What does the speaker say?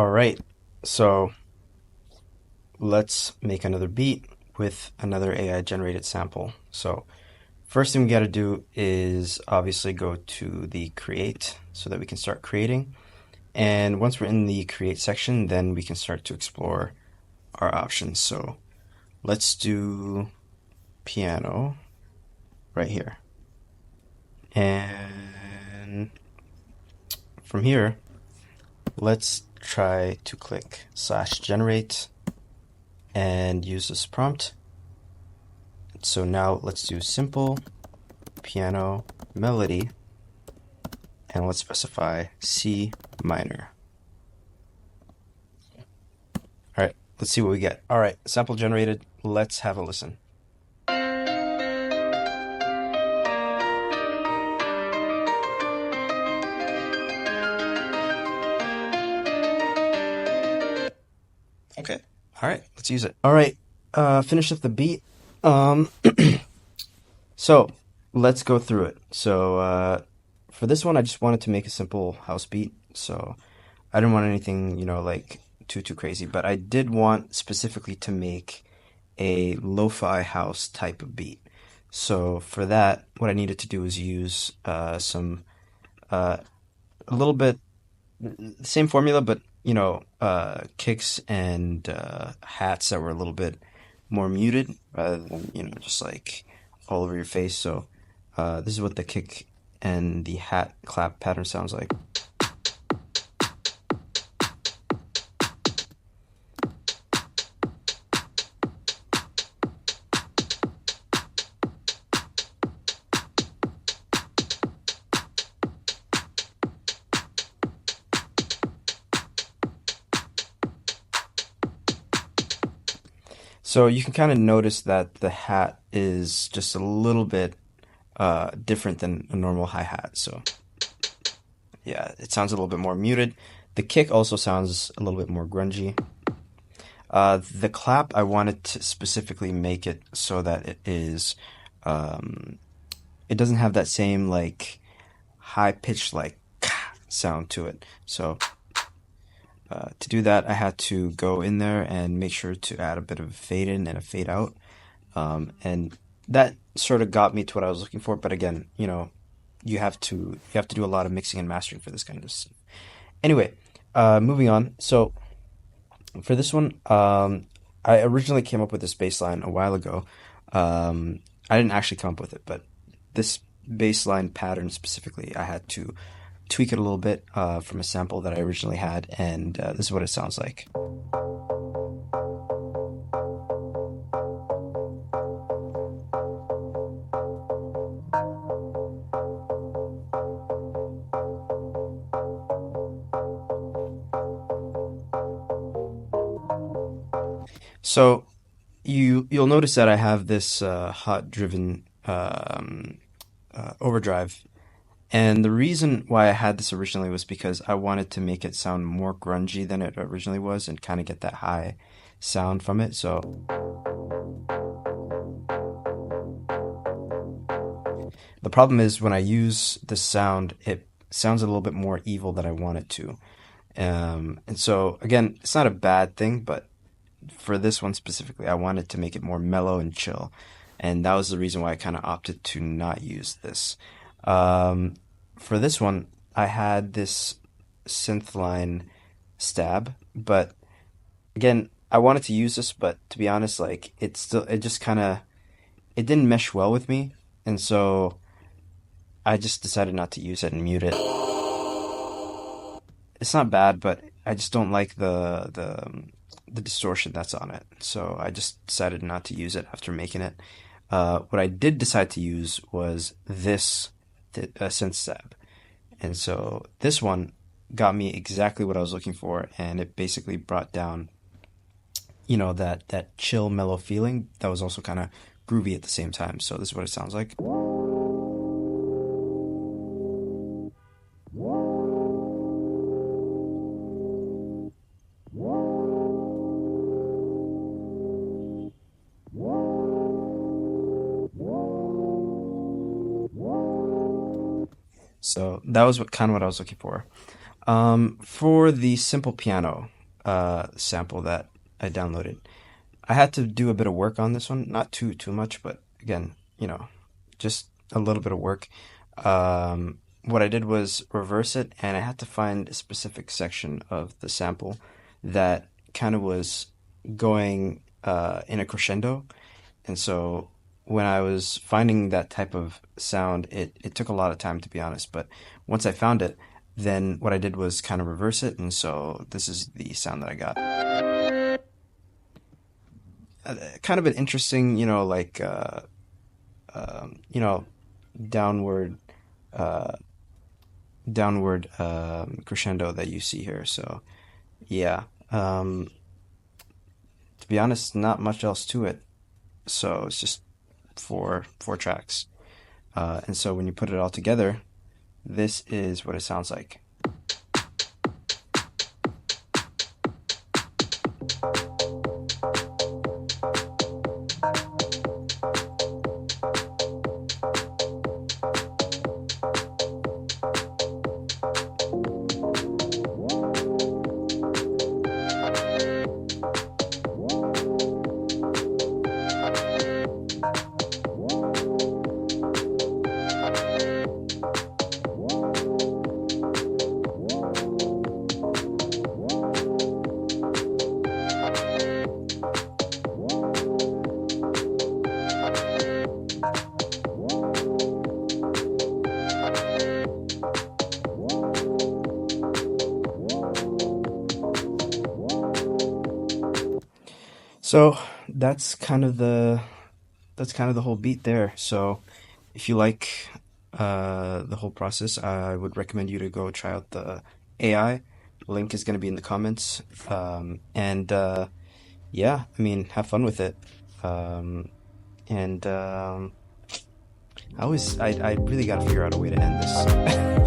All right, so let's make another beat with another AI generated sample. So first thing we got to do is obviously go to the create so that we can start creating. And once we're in the create section, then we can start to explore our options. So let's do piano right here. And from here, let's try to click /generate and use this prompt. So now let's do simple piano melody and let's specify C minor. All right, let's see what we get. All right, sample generated. Let's have a listen. Okay. All right, let's use it. All right, finish up the beat. Um, so let's go through it. So for this one, I just wanted to make a simple house beat. So I didn't want anything, like too crazy, but I did want specifically to make a lo-fi house type of beat. So for that, what I needed to do is use some a little bit same formula, but kicks and hats that were a little bit more muted rather than just like all over your face. So this is what the kick and the hat clap pattern sounds like. So you can kind of notice that the hat is just a little bit different than a normal hi-hat. So yeah, it sounds a little bit more muted. The kick also sounds a little bit more grungy. The clap, I wanted to specifically make it so that um, it doesn't have that same like high pitched like sound to it. So to do that, I had to go in there and make sure to add a bit of a fade in and a fade out. And that sort of got me to what I was looking for. But again, you have to do a lot of mixing and mastering for this kind of stuff. Anyway, moving on. So for this one, I originally came up with this bass line a while ago. I didn't actually come up with it, but this bass line pattern specifically, I had to tweak it a little bit from a sample that I originally had, and this is what it sounds like. So you'll notice that I have this hot driven overdrive. And the reason why I had this originally was because I wanted to make it sound more grungy than it originally was and kind of get that high sound from it. So the problem is when I use the sound, it sounds a little bit more evil than I want it to. And so again, it's not a bad thing, but for this one specifically, I wanted to make it more mellow and chill. And that was the reason why I kind of opted to not use this. Um, for this one, I had this synth line stab, but again, I wanted to use this, but to be honest, like it just kind of, it didn't mesh well with me. And so I just decided not to use it and mute it. It's not bad, but I just don't like the distortion that's on it. So I just decided not to use it after making it. What I did decide to use was this synth stab, and so this one got me exactly what I was looking for, and it basically brought down, that chill, mellow feeling that was also kind of groovy at the same time. So this is what it sounds like. So that was what I was looking for. For the simple piano sample that I downloaded, I had to do a bit of work on this one. Not too much, but again, just a little bit of work. What I did was reverse it, and I had to find a specific section of the sample that kind of was going in a crescendo. And so when I was finding that type of sound, it took a lot of time to be honest. But once I found it, then what I did was kind of reverse it, and so this is the sound that I got. Kind of an interesting, you know, downward, uh, downward crescendo that you see here. So yeah, to be honest, not much else to it. So it's just four tracks. And so when you put it all together, this is what it sounds like. So that's kind of the whole beat there. So if you like the whole process, I would recommend you to go try out the AI. Link is going to be in the comments. And yeah, I mean, have fun with it. Um, and I really got to figure out a way to end this.